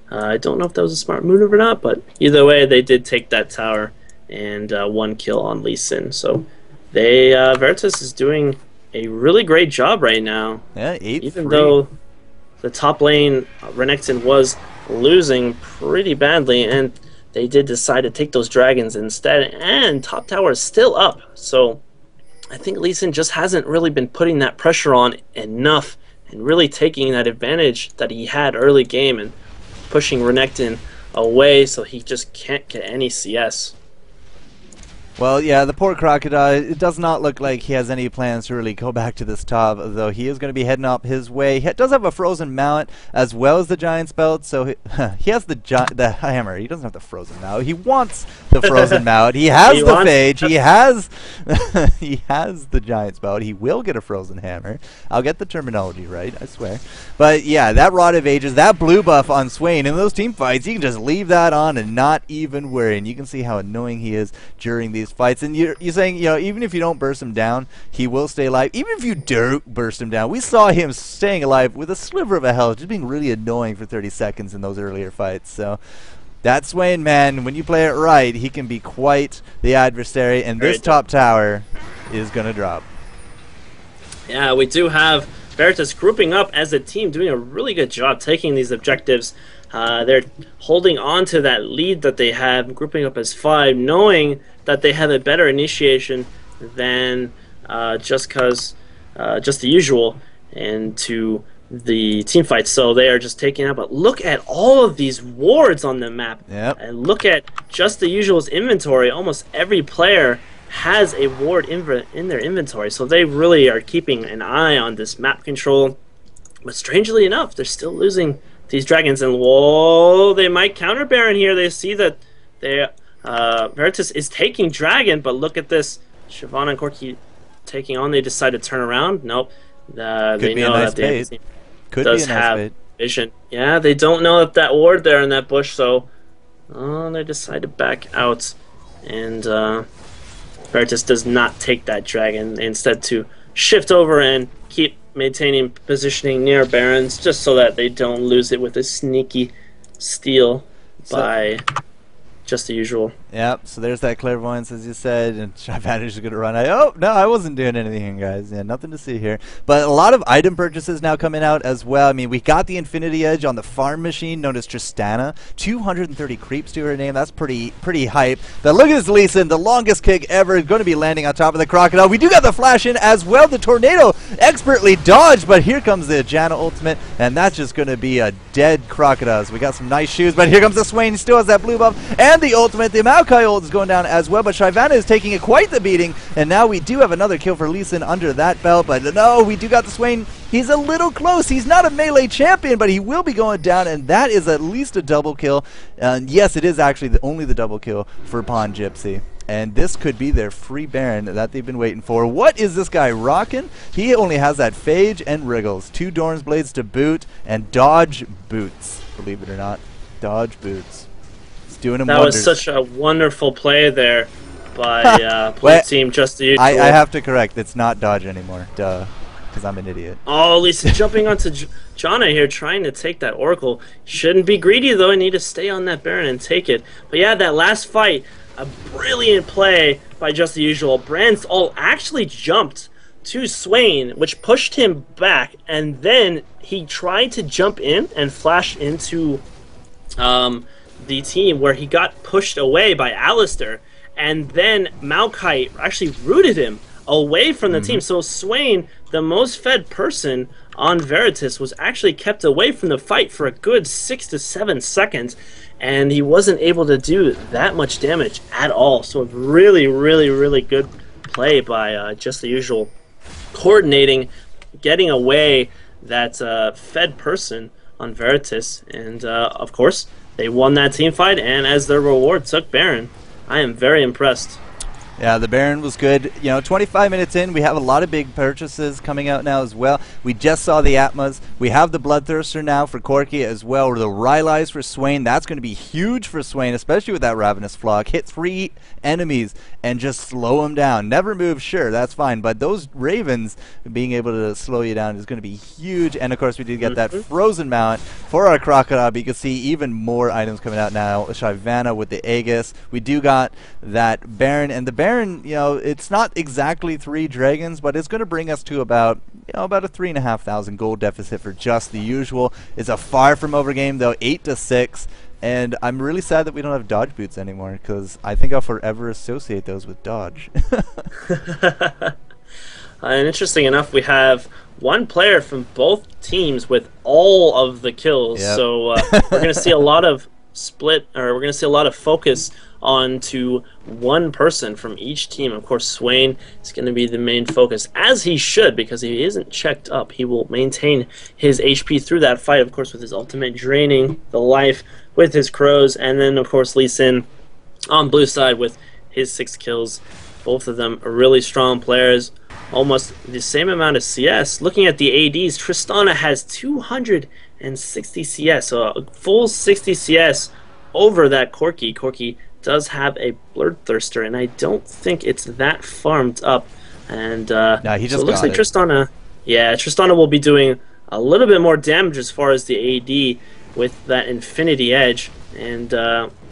I don't know if that was a smart move or not, but either way, they did take that tower and 1 kill on Lee Sin. So they Veritas is doing a really great job right now. Yeah, 8-3. Even though the top lane, Renekton, was losing pretty badly, and they did decide to take those dragons instead, and top tower is still up. So I think Lee Sin just hasn't really been putting that pressure on enough and really taking that advantage that he had early game and pushing Renekton away so he just can't get any CS. Well, yeah, the poor Crocodile, it does not look like he has any plans to really go back to this top, though he is going to be heading up his way. He does have a Frozen Mallet as well as the Giant's Belt, so he has the hammer. He doesn't have the Frozen Mallet. He wants the Frozen Mallet. He has the Phage. He has he has the Giant's Belt. He will get a Frozen Hammer. I'll get the terminology right, I swear. But yeah, that Rod of Ages, that blue buff on Swain, in those team fights, you can just leave that on and not even worry. And you can see how annoying he is during these fights. And you're saying, you know, even if you don't burst him down, he will stay alive. Even if you do burst him down, we saw him staying alive with a sliver of a health, just being really annoying for 30 seconds in those earlier fights. So that Swain, man, when you play it right, he can be quite the adversary, and this top tower is going to drop. Yeah, we do have Veritas grouping up as a team, doing a really good job taking these objectives. They're holding on to that lead that they have, grouping up as 5, knowing that they have a better initiation than just the usual into the team fight. So they are just taking out. But look at all of these wards on the map. Yep. And look at just the usual's inventory. Almost every player has a ward in their inventory. So they really are keeping an eye on this map control. But strangely enough, they're still losing these dragons, and whoa, they might counter Baron here. They see that they Veritas is taking dragon, but look at this, Shyvana and Corki taking on. They decide to turn around. Nope, they know that the does have vision. Yeah, they don't know if that ward there in that bush, so they decide to back out, and Veritas does not take that dragon, instead to shift over and keep maintaining positioning near Barons, just so that they don't lose it with a sneaky steal by just the usual. Yep, so there's that clairvoyance, as you said, and Shyvana is going to run. Oh, no, I wasn't doing anything, guys. Yeah, nothing to see here. But a lot of item purchases now coming out as well. I mean, we got the Infinity Edge on the farm machine known as Tristana. 230 creeps to her name. That's pretty hype. But look at this Lee Sin, the longest kick ever, going to be landing on top of the Crocodile. We do got the flash in as well. The Tornado expertly dodged, but here comes the Janna ultimate, and that's just going to be a dead Crocodile. So we got some nice shoes, but here comes the Swain. He still has that blue buff, and the ultimate. The Maokai ult is going down as well, but Shyvana is taking it quite the beating, and now we do have another kill for Lee Sin under that belt, but no, we do got the Swain. He's a little close. He's not a melee champion, but he will be going down, and that is at least a double kill. And yes, it is actually only the double kill for Pawn Gypsy. And this could be their free Baron that they've been waiting for. What is this guy rocking? He only has that Phage and Wriggles. 2 Dorn's Blades to boot, and dodge boots believe it or not. Dodge boots. It's doing him That wonders. was such a wonderful play there by Blue Team, just the usual. I have to correct. It's not dodge anymore. Duh. Because I'm an idiot. Oh, Lisa jumping onto Jana here, trying to take that Oracle. Shouldn't be greedy, though. I need to stay on that Baron and take it. But yeah, that last fight, a brilliant play by just the usual. Brand's ult actually jumped to Swain, which pushed him back. And then he tried to jump in and flash into the team where he got pushed away by Alistair. And then Maokai actually rooted him away from the team. So Swain, the most fed person on Veritas, was actually kept away from the fight for a good 6 to 7 seconds, and he wasn't able to do that much damage at all. So really, really, really good play by just the usual, coordinating, getting away that fed person on Veritas, and of course they won that team fight, and as their reward took Baron. I am very impressed. Yeah, the Baron was good. You know, 25 minutes in, we have a lot of big purchases coming out now as well. We just saw the Atmas. We have the Bloodthirster now for Corki as well, or the Rylai's for Swain. That's going to be huge for Swain, especially with that Ravenous Flock. Hit 3 enemies and just slow them down. Never move, sure, that's fine. But those Ravens being able to slow you down is going to be huge. And, of course, we did get that Frozen Mount for our Crocodile. But you can see even more items coming out now. Shyvana with the Aegis. We do got that Baron. And the Baron, you know, it's not exactly 3 dragons, but it's going to bring us to about, you know, about a 3,500 gold deficit for just the usual. It's a far from over game, though, 8 to 6. And I'm really sad that we don't have dodge boots anymore, because I think I'll forever associate those with dodge. And interesting enough, we have one player from both teams with all of the kills. Yep. So we're going to see a lot of we're going to see a lot of focus on to one person from each team. Of course, Swain is going to be the main focus, as he should, because if he isn't checked up, he will maintain his HP through that fight, of course, with his ultimate draining the life with his crows, and then, of course, Lee Sin on blue side with his 6 kills. Both of them are really strong players, almost the same amount of CS. Looking at the ADs, Tristana has 260 CS, so a full 60 CS over that Corki. Corki does have a Bloodthirster, and I don't think it's that farmed up. And no, he just so it looks got like Tristana, yeah, Tristana will be doing a little bit more damage as far as the AD with that Infinity Edge. And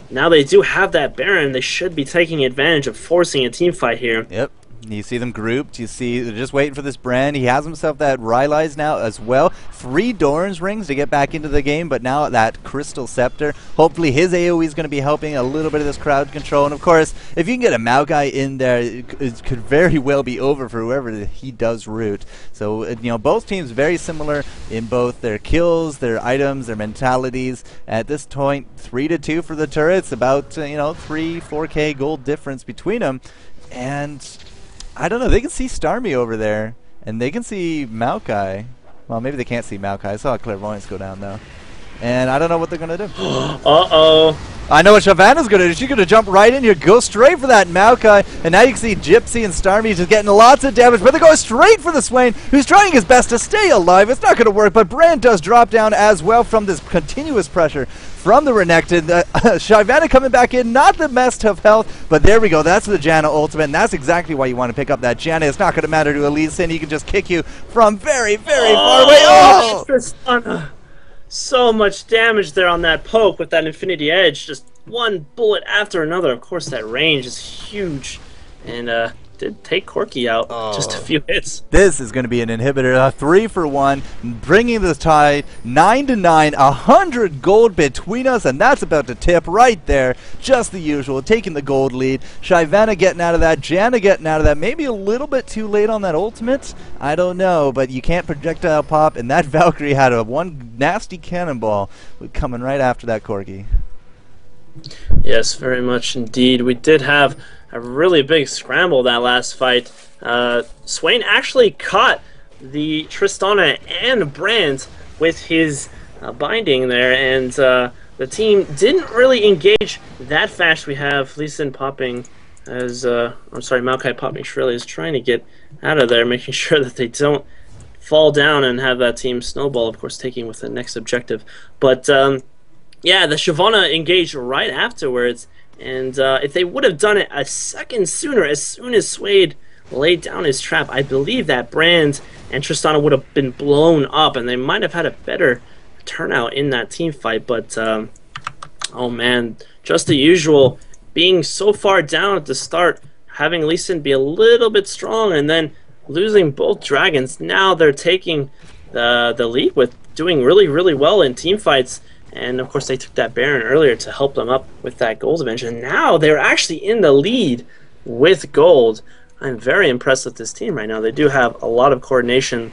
now they do have that Baron. They should be taking advantage of forcing a team fight here. Yep. You see them grouped. You see they're just waiting for this Brand. He has himself that Rylai's now as well. 3 Doran's rings to get back into the game, but now that Crystal Scepter. Hopefully his AoE is going to be helping a little bit of this crowd control. And of course, if you can get a Maokai in there, it could very well be over for whoever he does root. So, you know, both teams very similar in both their kills, their items, their mentalities. At this point, 3 to 2 for the turrets. About, you know, 4K gold difference between them. And I don't know, they can see Starmie over there, and they can see Maokai. Well, maybe they can't see Maokai. I saw Clairvoyance go down, though. And I don't know what they're going to do. Uh-oh. I know what Shyvana's going to do. She's going to jump right in here, go straight for that Maokai. And now you can see Gypsy and Starmie just getting lots of damage, but they're going straight for the Swain, who's trying his best to stay alive. It's not going to work, but Brand does drop down as well from this continuous pressure from the Renekton. Shyvana coming back in, not the best of health, but there we go. That's the Janna ultimate, and that's exactly why you want to pick up that Janna. It's not going to matter to Elise, and he can just kick you from very, very far away. Oh! So much damage there on that poke with that Infinity Edge. Just one bullet after another. Of course, that range is huge, and did take Corki out. Just a few hits. This is going to be an inhibitor. 3 for 1, bringing the tie 9 to 9. 100 gold between us, and that's about to tip right there. Just the usual, taking the gold lead. Shyvana getting out of that, Janna getting out of that. Maybe a little bit too late on that ultimate. I don't know, but you can't projectile pop, and that Valkyrie had one nasty cannonball coming right after that Corgi. Yes, very much indeed. We did have a really big scramble that last fight. Swain actually caught the Tristana and Brand with his binding there, and the team didn't really engage that fast. We have Lee Sin popping as, I'm sorry, Maokai popping Shrilly is trying to get out of there, making sure that they don't fall down and have that team snowball, of course, taking with the next objective. But Yeah, the Shyvana engaged right afterwards, and if they would have done it a second sooner, as soon as Suede laid down his trap, I believe that Brand and Tristana would have been blown up, and they might have had a better turnout in that team fight. But oh man, just the usual, being so far down at the start, having Lee Sin be a little bit strong, and then losing both dragons. Now they're taking the lead with doing really well in team fights. And of course they took that Baron earlier to help them up with that gold advantage. And now they're actually in the lead with gold. I'm very impressed with this team right now. They do have a lot of coordination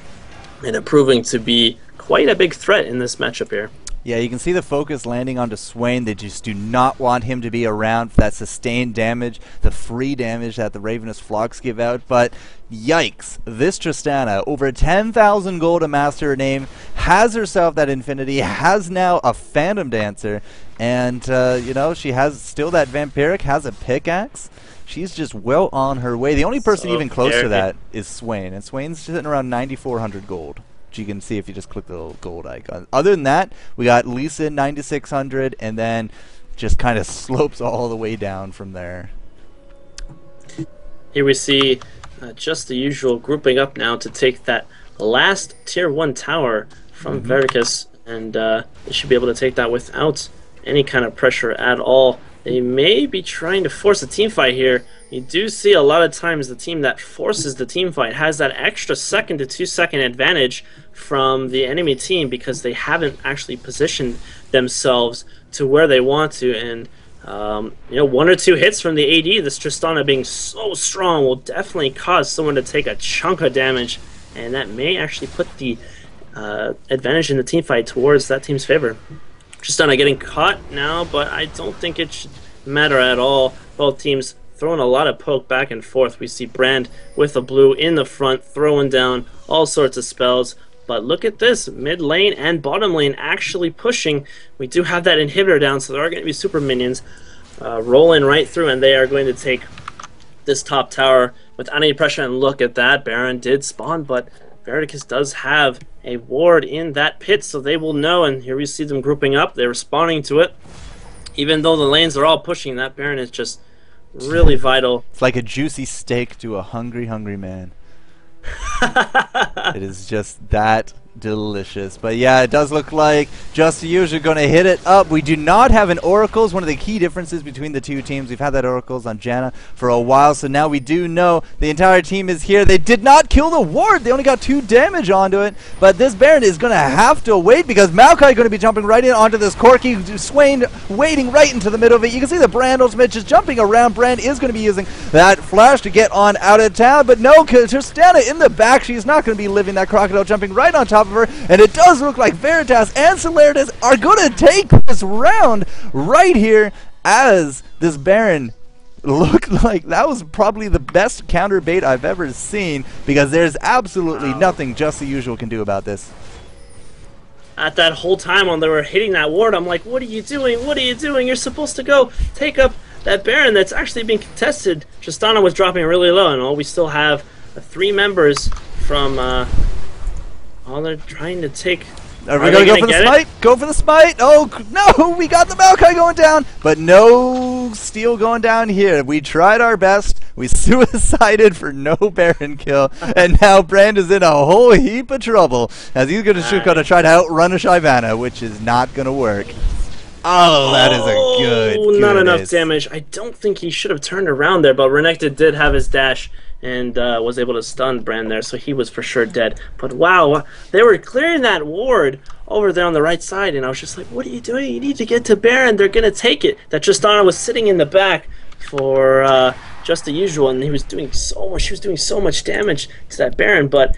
and are proving to be quite a big threat in this matchup here. Yeah, you can see the focus landing onto Swain. They just do not want him to be around for that sustained damage, the free damage that the Ravenous Flocks give out. But yikes, this Tristana, over 10,000 gold to master her name, has herself that Infinity, has now a Phantom Dancer, and, you know, she has still that Vampiric, has a pickaxe. She's just well on her way. The only person even close to that is Swain, and Swain's sitting around 9,400 gold. You can see if you just click the little gold icon. Other than that, we got Lisa 9,600, and then just kind of slopes all the way down from there. Here we see just the usual grouping up now to take that last tier 1 tower from Veritas, and they should be able to take that without any kind of pressure at all. They may be trying to force a team fight here. You do see a lot of times the team that forces the team fight has that extra 1 to 2 second advantage from the enemy team because they haven't actually positioned themselves to where they want to. And you know, 1 or 2 hits from the AD, this Tristana being so strong, will definitely cause someone to take a chunk of damage, and that may actually put the advantage in the team fight towards that team's favor. Tristana getting caught now, but I don't think it should matter at all. Both teams throwing a lot of poke back and forth. We see Brand with a blue in the front, throwing down all sorts of spells. But look at this, mid lane and bottom lane actually pushing. We do have that inhibitor down, so there are going to be super minions rolling right through, and they are going to take this top tower without any pressure. And look at that, Baron did spawn, but Veritas does have a ward in that pit, so they will know. And here we see them grouping up. They're responding to it. Even though the lanes are all pushing, that Baron is just really vital. It's like a juicy steak to a hungry man. It is just that delicious. But yeah, it does look like Just the Usual going to hit it up. We do not have an Oracles, one of the key differences between the two teams. We've had that Oracles on Janna for a while, so now we do know the entire team is here. They did not kill the ward. They only got 2 damage onto it, but this Baron is going to have to wait because Maokai is going to be jumping right in onto this Corki. Swain waiting right into the middle of it. You can see the Brand ultimate just jumping around. Brand is going to be using that flash to get on out of town, but no, Tristana in the back. She's not going to be living that crocodile jumping right on top of her, and it does look like Veritas and Celeritas are going to take this round right here, as this Baron looked like that was probably the best counter bait I've ever seen, because there's absolutely nothing Just the Usual can do about this. At that whole time when they were hitting that ward, I'm like, what are you doing? What are you doing? You're supposed to go take up that Baron that's actually being contested. Tristana was dropping really low, and we still have 3 members from they're trying to take. Are we going to go for the smite? Go for the smite! Oh, no! We got the Maokai going down, but no steal going down here. We tried our best. We suicided for no Baron kill, and now Brand is in a whole heap of trouble, as he's going to try to outrun a Shyvana, which is not going to work. Oh, that is a good not enough damage. I don't think he should have turned around there, but Renekton did have his dash and was able to stun Brand there, so he was for sure dead. But wow, they were clearing that ward over there on the right side, and I was just like, what are you doing? You need to get to Baron. They're going to take it. That Tristana was sitting in the back for Just the Usual, and he was doing so much. She was doing so much damage to that Baron. But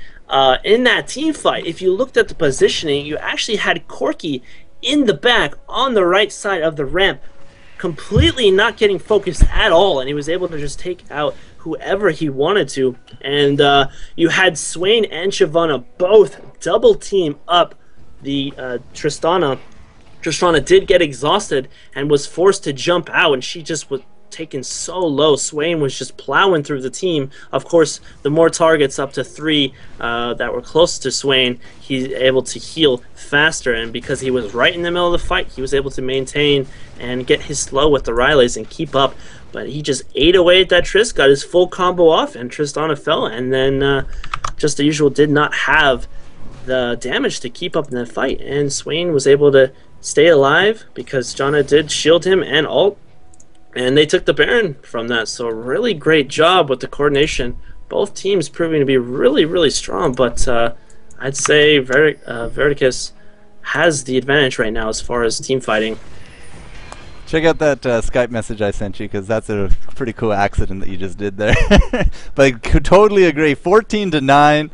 in that team fight, if you looked at the positioning, you actually had Corki in the back on the right side of the ramp, completely not getting focused at all, and he was able to just take out whoever he wanted to. And you had Swain and Shyvana both double team up the Tristana. Tristana did get exhausted and was forced to jump out, and she just taken so low. Swain was just plowing through the team. Of course, the more targets, up to 3 that were close to Swain, he's able to heal faster, and because he was right in the middle of the fight, he was able to maintain and get his slow with the Rileys and keep up. But he just ate away at that Trist, got his full combo off, and Tristana fell, and then just the usual did not have the damage to keep up in that fight, and Swain was able to stay alive because Janna did shield him and ult, and they took the Baron from that. So really great job with the coordination. Both teams proving to be really, really strong, but I'd say Veritas has the advantage right now as far as team fighting. Check out that Skype message I sent you, because that's a pretty cool accident that you just did there. But I could totally agree. 14-9.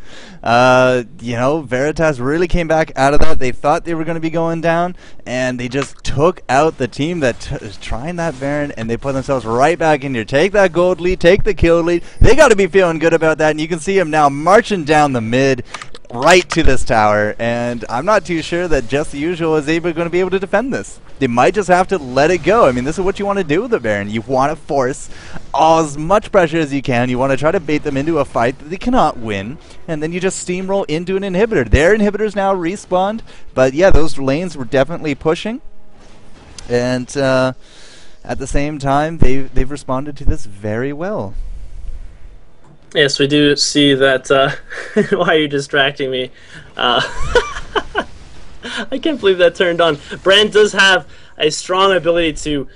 You know, Veritas really came back out of that. They thought they were going to be going down, and they just took out the team that is trying that Baron, and they put themselves right back in here. Take that gold lead, take the kill lead. They got to be feeling good about that, and you can see him now marching down the mid right to this tower, and I'm not too sure that Just the Usual is going to be able to defend this. They might just have to let it go. I mean, this is what you want to do with the Baron. You want to force as much pressure as you can. You want to try to bait them into a fight that they cannot win, and then you just steamroll into an inhibitor. Their inhibitors now respawned, but yeah, those lanes were definitely pushing, and at the same time, they've responded to this very well. Yes, we do see that. Why are you distracting me? I can't believe that turned on. Brand does have a strong ability to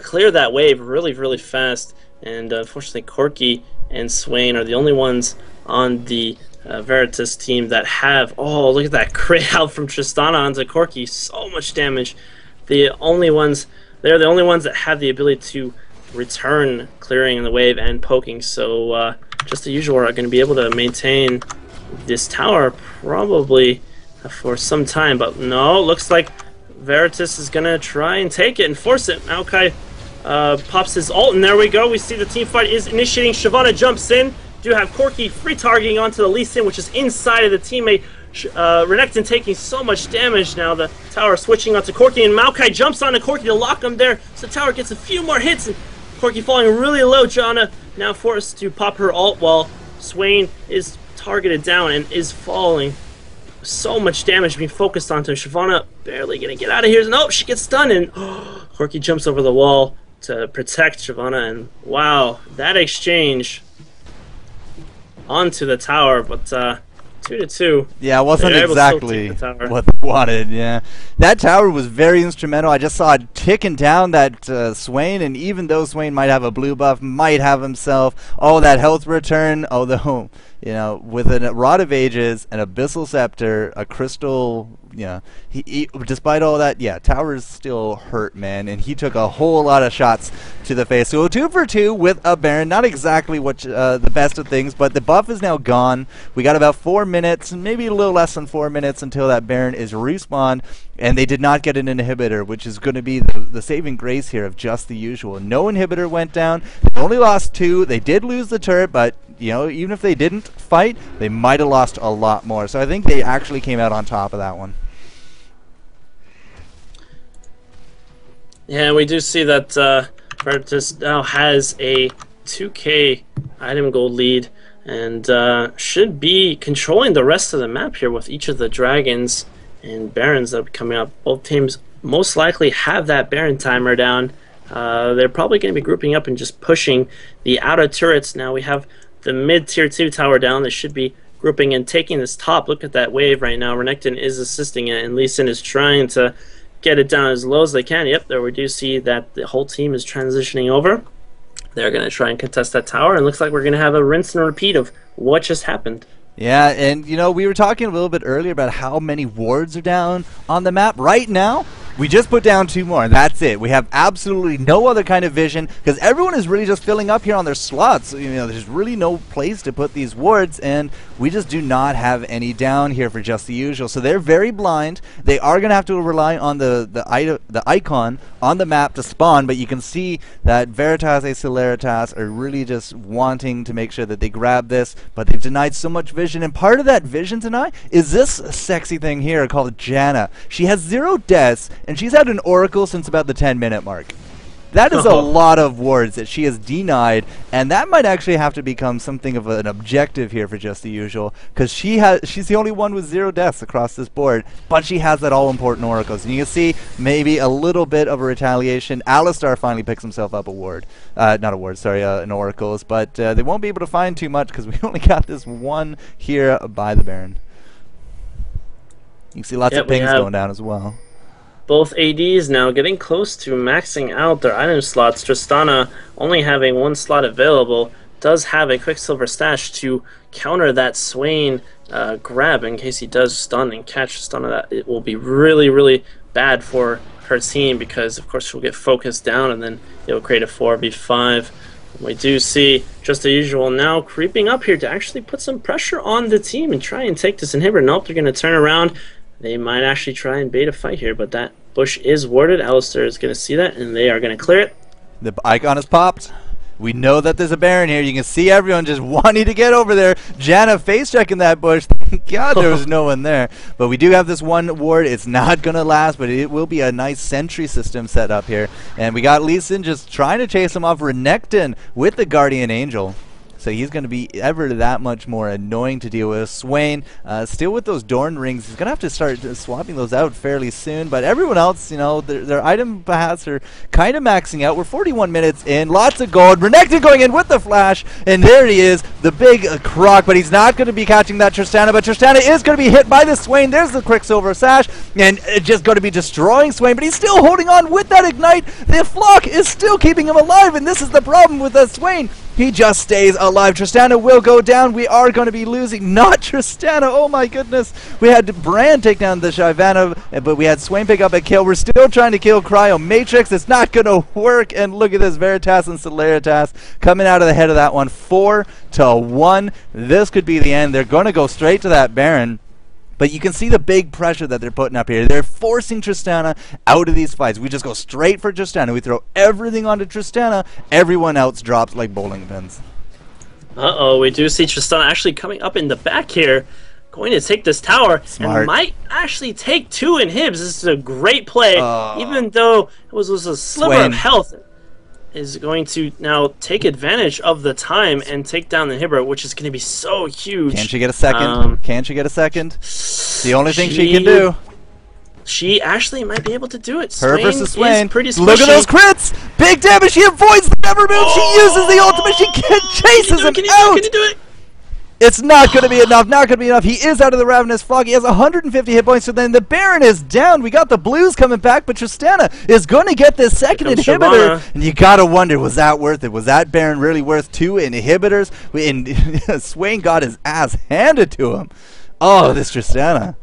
clear that wave really, really fast. And unfortunately, Corki and Swain are the only ones on the Veritas team that have... Oh, look at that crit out from Tristana onto Corki. So much damage. They're the only ones that have the ability to return clearing the wave and poking. So Just the Usual are going to be able to maintain this tower probably for some time, but no, looks like Veritas is going to try and take it and force it. Maokai pops his ult, and there we go. We see the team fight is initiating. Shyvana jumps in. Do have Corki free targeting onto the Lee Sin, which is inside of the teammate. Renekton taking so much damage now. The tower switching onto Corki, and Maokai jumps onto Corki to lock him there. So the tower gets a few more hits, and Corki falling really low. Janna now forced to pop her ult while Swain is targeted down and is falling. So much damage being focused onto Shyvana, barely gonna get out of here. No, she gets stunned, and Corki jumps over the wall to protect Shyvana, and wow, that exchange onto the tower, but 2-2. Yeah, it wasn't exactly what they wanted. Yeah, that tower was very instrumental. I just saw it ticking down that Swain, and even though Swain might have a blue buff, might have himself that health return, although you know, with a Rod of Ages, an Abyssal Scepter, a Crystal, he despite all that, towers still hurt, man, and he took a whole lot of shots to the face. So 2 for 2 with a Baron, not exactly what the best of things, but the buff is now gone. We got about 4 minutes, maybe a little less than 4 minutes until that Baron is respawned, and they did not get an inhibitor, which is going to be the saving grace here of Just the Usual. No inhibitor went down. They only lost 2. They did lose the turret, but even if they didn't fight, they might have lost a lot more. So I think they actually came out on top of that one. Yeah, we do see that Veritas now has a 2k item gold lead, and should be controlling the rest of the map here with each of the dragons and barons that are coming up. Both teams most likely have that baron timer down. They're probably going to be grouping up and just pushing the outer turrets. Now we have the mid tier 2 tower down. They should be grouping and taking this top. Look at that wave right now. Renekton is assisting it, and Lee Sin is trying to get it down as low as they can. Yep, there we do see that the whole team is transitioning over. They're going to try and contest that tower, and looks like we're going to have a rinse and repeat of what just happened. Yeah, and we were talking a little bit earlier about how many wards are down on the map. Right now, we just put down 2 more, and that's it. We have absolutely no other kind of vision, because everyone is really just filling up here on their slots. There's really no place to put these wards, and we just do not have any down here for Just the Usual. So they're very blind. They are going to have to rely on the icon on the map to spawn, but you can see that Veritas and Celeritas are really just wanting to make sure that they grab this, but they've denied so much vision, and part of that vision tonight is this sexy thing here called Janna. She has 0 deaths, and she's had an Oracle since about the 10-minute mark. That is a lot of wards that she has denied, and that might actually have to become something of an objective here for Just the Usual, because she's the only one with 0 deaths across this board, but she has that all-important oracles. And you can see maybe a little bit of a retaliation. Alistar finally picks himself up a ward. Not a ward, sorry, an oracles, but they won't be able to find too much because we only got this one here by the Baron. You can see lots of pings going down as well. Both ADs now getting close to maxing out their item slots. Tristana only having 1 slot available does have a Quicksilver stash to counter that Swain grab in case he does stun and catch Tristana. That it will be really, really bad for her team because of course she'll get focused down and then it will create a 4v5. We do see Just the Usual now creeping up here to actually put some pressure on the team and try and take this inhibitor. Nope, they're going to turn around. They might actually try and bait a fight here, but that bush is warded. Alistair is going to see that, and they are going to clear it. The icon is popped. We know that there's a Baron here. You can see everyone just wanting to get over there. Janna face-checking that bush. Thank God there was no one there. But we do have this one ward. It's not going to last, but it will be a nice sentry system set up here. And we got Lee Sin just trying to chase him off Renekton with the Guardian Angel. So he's going to be ever that much more annoying to deal with. Swain, still with those Dorn rings, he's going to have to start swapping those out fairly soon. But everyone else, you know, their item paths are kind of maxing out. We're 41 minutes in, lots of gold. Renekton going in with the flash, and there he is, the big croc. But he's not going to be catching that Tristana, but Tristana is going to be hit by the Swain. There's the Quicksilver sash, and just going to be destroying Swain, but he's still holding on with that Ignite. The Flock is still keeping him alive, and this is the problem with the Swain. He just stays alive. Tristana will go down. We are going to be losing. Not Tristana. Oh my goodness. We had Brand take down the Shyvana, but we had Swain pick up a kill. We're still trying to kill Cryo Matrix. It's not going to work. And look at this. Veritas and Celeritas coming out of the head of that one. 4-1. This could be the end. They're going to go straight to that Baron. But you can see the big pressure that they're putting up here. They're forcing Tristana out of these fights. We just go straight for Tristana. We throw everything onto Tristana. Everyone else drops like bowling pins. Uh-oh, we do see Tristana actually coming up in the back here. Going to take this tower. Smart. And might actually take 2 inhibs. This is a great play. Even though it was a sliver of health. Is going to now take advantage of the time and take down the inhibitor, which is going to be so huge. Can't she get a second? Can't she get a second? The only thing she can do. She actually might be able to do it. Her versus Swain. Pretty squishy. Look at those crits! Big damage. She avoids the never move. She uses the ultimate. She chases him out. Can you do it? It's not going to be enough. Not going to be enough. He is out of the Ravenous Fog. He has 150 hit points. So then the Baron is down. We got the Blues coming back, but Tristana is going to get this second inhibitor. Shyvana. And you got to wonder, was that worth it? Was that Baron really worth 2 inhibitors? Swain got his ass handed to him. Oh, this Tristana.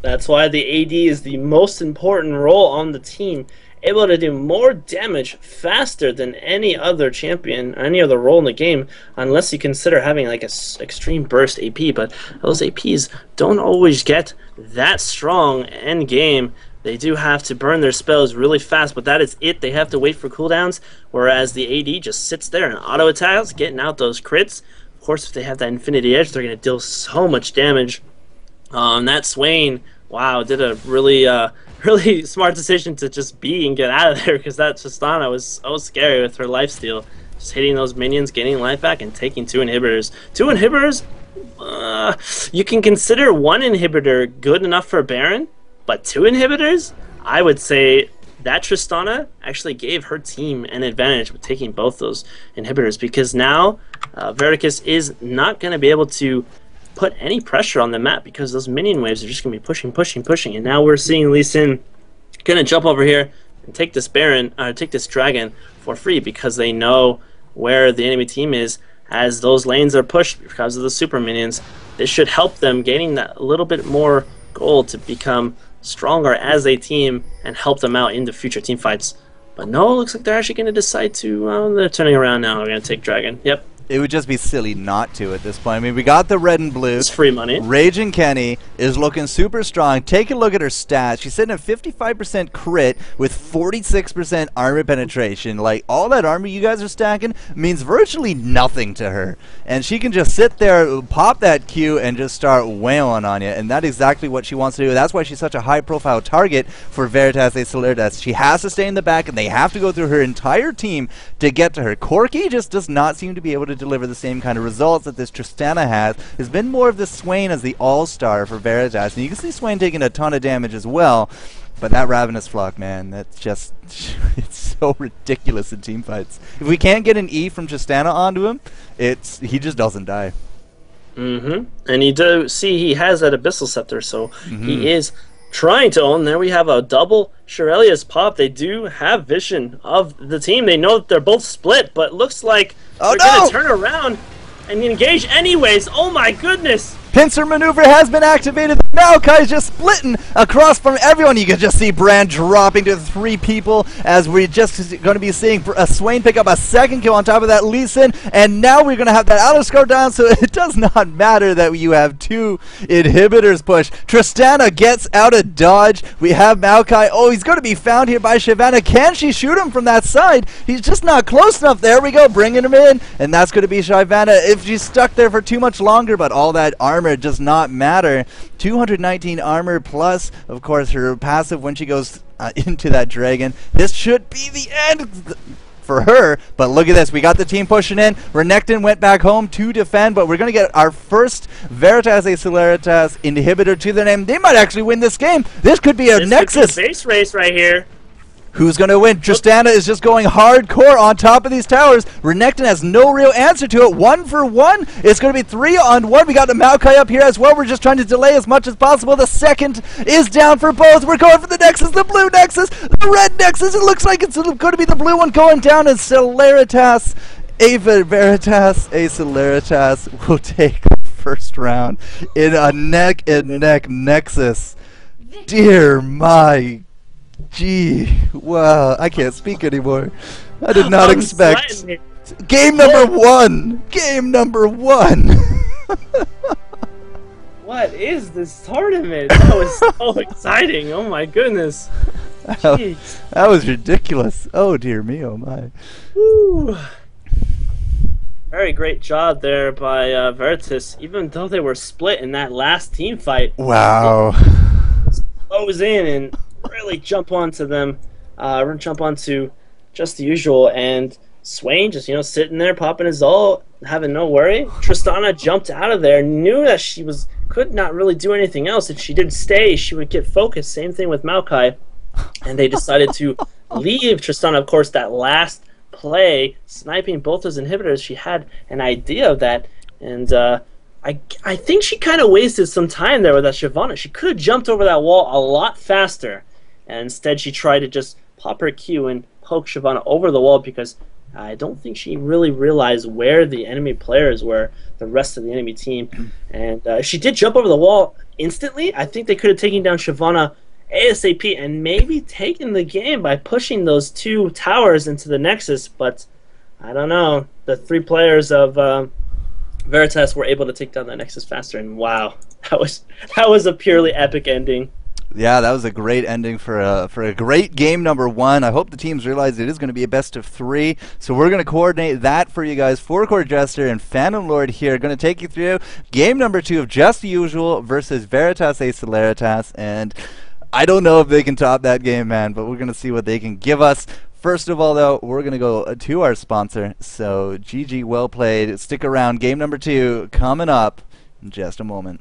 That's why the AD is the most important role on the team. Able to do more damage faster than any other champion, any other role in the game, unless you consider having like a extreme burst AP. But those APs don't always get that strong end game. They do have to burn their spells really fast, but that is it. They have to wait for cooldowns, whereas the AD just sits there and auto attacks, getting out those crits. Of course, if they have that Infinity Edge, they're going to deal so much damage. That Swain, wow, did a really really smart decision to just be and get out of there, because that Tristana was so scary with her lifesteal. Just hitting those minions, getting life back, and taking 2 inhibitors. 2 inhibitors, you can consider 1 inhibitor good enough for Baron, but 2 inhibitors, I would say that Tristana actually gave her team an advantage with taking both those inhibitors, because now Veritas is not going to be able to put any pressure on the map because those minion waves are just going to be pushing, and now we're seeing Lee Sin going to jump over here and take this Baron, take this Dragon for free, because they know where the enemy team is as those lanes are pushed because of the super minions. This should help them gaining that little bit more gold to become stronger as a team and help them out in the future team fights. But no, it looks like they're actually going to decide to, they're turning around now. We're going to take Dragon. Yep, It would just be silly not to at this point. I mean, we got the red and blue. It's free money. Raging Kenny is looking super strong. Take a look at her stats. She's sitting at 55% crit with 46% armor penetration. Like, all that armor you guys are stacking means virtually nothing to her. And she can just sit there, pop that Q, and just start wailing on you. And that's exactly what she wants to do. That's why she's such a high-profile target for Veritas and Celeritas. She has to stay in the back, and they have to go through her entire team to get to her. Corki just does not seem to be able to deliver the same kind of results that this Tristana has been more of the Swain as the all-star for Veritas. And you can see Swain taking a ton of damage as well. But that Ravenous Flock, man, that's just, it's so ridiculous in team fights. If we can't get an E from Tristana onto him, he just doesn't die. And you do see he has that Abyssal Scepter, so he is trying to own. There we have a double Shirelius pop. They do have vision of the team. They know that they're both split, but looks like they're going to turn around and engage anyways. Oh my goodness! Pincer maneuver has been activated. Maokai is just splitting across from everyone. You can just see Brand dropping to 3 people as we're just going to be seeing Swain pick up a second kill on top of that Lee Sin. And now we're going to have that outer score down, so it does not matter that you have 2 inhibitors push. Tristana gets out of dodge. We have Maokai. Oh, he's going to be found here by Shyvana. Can she shoot him from that side? He's just not close enough. There we go, bringing him in. And that's going to be Shyvana if she's stuck there for too much longer, but all that armor does not matter. 219 armor plus, of course, her passive when she goes into that dragon. This should be the end for her, but look at this. We got the team pushing in. Renekton went back home to defend, but we're going to get our first Veritas and Celeritas inhibitor to their name. They might actually win this game. This could be a Nexus. Could be a base race right here. Who's going to win? Tristana is just going hardcore on top of these towers. Renekton has no real answer to it. 1 for 1. It's going to be 3 on 1. We got the Maokai up here as well. We're just trying to delay as much as possible. The second is down for both. We're going for the Nexus, the blue Nexus, the red Nexus. It looks like it's going to be the blue one going down, and Celeritas, Veritas, Celeritas will take the first round in a neck-and-neck Nexus. Dear my gee, wow, I can't speak anymore. I did not expect. Game number 1! Game number 1! What is this tournament? That was so exciting. Oh my goodness. That was ridiculous. Oh dear me, oh my. Woo. Very great job there by Veritas, even though they were split in that last team fight. Wow. Close in and really jump onto them. We're gonna jump onto just the usual, and Swain just sitting there popping his ult, having no worry. Tristana jumped out of there, knew that she could not really do anything else. If she did stay, she would get focused. Same thing with Maokai, and they decided to leave Tristana. Of course, that last play, sniping both those inhibitors, she had an idea of that, and I think she kind of wasted some time there with that Shyvana. She could have jumped over that wall a lot faster, and instead she tried to just pop her Q and poke Shyvana over the wall, because I don't think she really realized where the enemy players were, the rest of the enemy team. And if she did jump over the wall instantly, I think they could have taken down Shyvana ASAP and maybe taken the game by pushing those 2 towers into the Nexus. But I don't know. The 3 players of Veritas were able to take down that Nexus faster, and wow, that was a purely epic ending. Yeah, that was a great ending for a great game number 1. I hope the teams realize it is going to be a best of 3. So we're going to coordinate that for you guys. FourCourtJester and Phantom Lord here are going to take you through game number 2 of Just the Usual versus Veritas and Celeritas. And I don't know if they can top that game, man, but we're going to see what they can give us. First of all, though, we're going to go to our sponsor. So GG, well played. Stick around. Game number 2 coming up in just a moment.